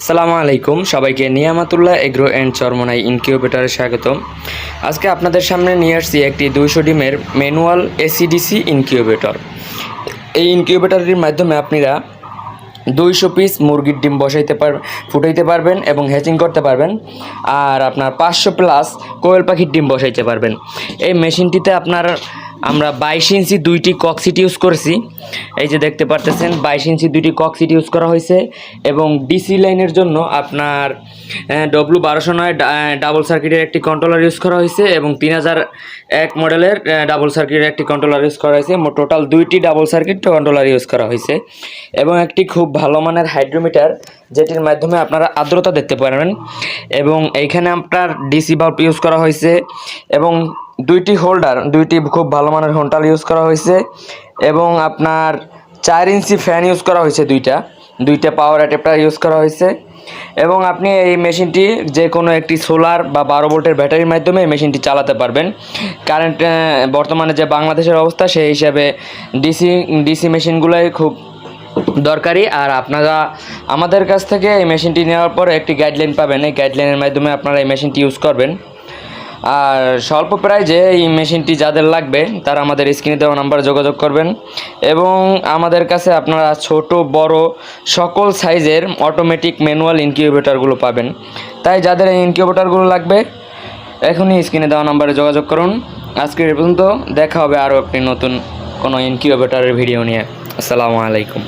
আসসালামু আলাইকুম সবাইকে নিয়ামাতুল্লাহ এগ্রো অ্যান্ড চরমনাই ইনকিউবেটরে স্বাগতম। আজকে আপনাদের সামনে নিয়ে আসছি একটি 200 ডিমের ম্যানুয়াল এসিডিসি ইনকিউবেটর। এই ইনকিউবেটরটির মাধ্যমে আপনারা 200 পিস মুরগির ডিম ফুটাইতে পারবেন এবং হ্যাচিং করতে পারবেন। আর আপনার 500 প্লাস কোয়েল পাখির ডিম বসাইতে পারবেন। এই মেশিনটিতে আমরা 22 ইঞ্চি দুইটি ককসিট ইউজ করেছি। এই যে দেখতে পারতেছেন 22 ইঞ্চি দুইটি ককসিট ইউজ করা হয়েছে এবং ডিসি লাইনের জন্য আপনার W1209 ডাবল সার্কিটের একটি কন্ট্রোলার ইউজ করা হয়েছে এবং 3001 মডেলের ডাবল সার্কিটের একটি কন্ট্রোলার ইউজ করা হয়েছে। টোটাল দুইটি ডাবল সার্কিট কন্ট্রোলার ইউজ করা হয়েছে এবং একটি খুব ভালো মানের হাইড্রোমিটার, যেটির মাধ্যমে আপনারা আর্দ্রতা দেখতে পারবেন। এবং এইখানে আপনার ডিসি বাল্ব ইউজ করা হয়েছে এবং দুইটি খুব ভালো মানের হোল্ডার ইউজ করা হয়েছে এবং আপনার 4 ইঞ্চি ফ্যান ইউজ করা হয়েছে, দুইটা পাওয়ার অ্যাডাপ্টার ইউজ করা হয়েছে। এবং আপনি এই মেশিনটি যে কোনো একটি সোলার বা 12 ভোল্টের ব্যাটারির মাধ্যমে এই মেশিনটি চালাতে পারবেন। কারেন্ট বর্তমানে যে বাংলাদেশের অবস্থা সেই হিসাবে ডিসি মেশিনগুলোই খুব দরকারি। আর আপনারা আমাদের কাছ থেকে এই মেশিনটি নেওয়ার পর একটি গাইডলাইন পাবেন। এই গাইডলাইনের মাধ্যমে আপনারা এই মেশিনটি ইউজ করবেন। আর স্বল্প প্রাইজে এই মেশিনটি যাদের লাগবে তারা আমাদের স্ক্রিনে দেওয়া নাম্বারে যোগাযোগ করবেন। এবং আমাদের কাছে আপনারা ছোট বড় সকল সাইজের অটোমেটিক ম্যানুয়াল ইনকিউবেটরগুলো পাবেন। তাই যাদের এই ইনকিউবেটরগুলো লাগবে এখনই স্ক্রিনে দেওয়া নাম্বারে যোগাযোগ করুন। আজকে এই পর্যন্ত, দেখা হবে আরও একটি নতুন কোনো ইনকিউবেটরের ভিডিও নিয়ে। আসসালামু আলাইকুম।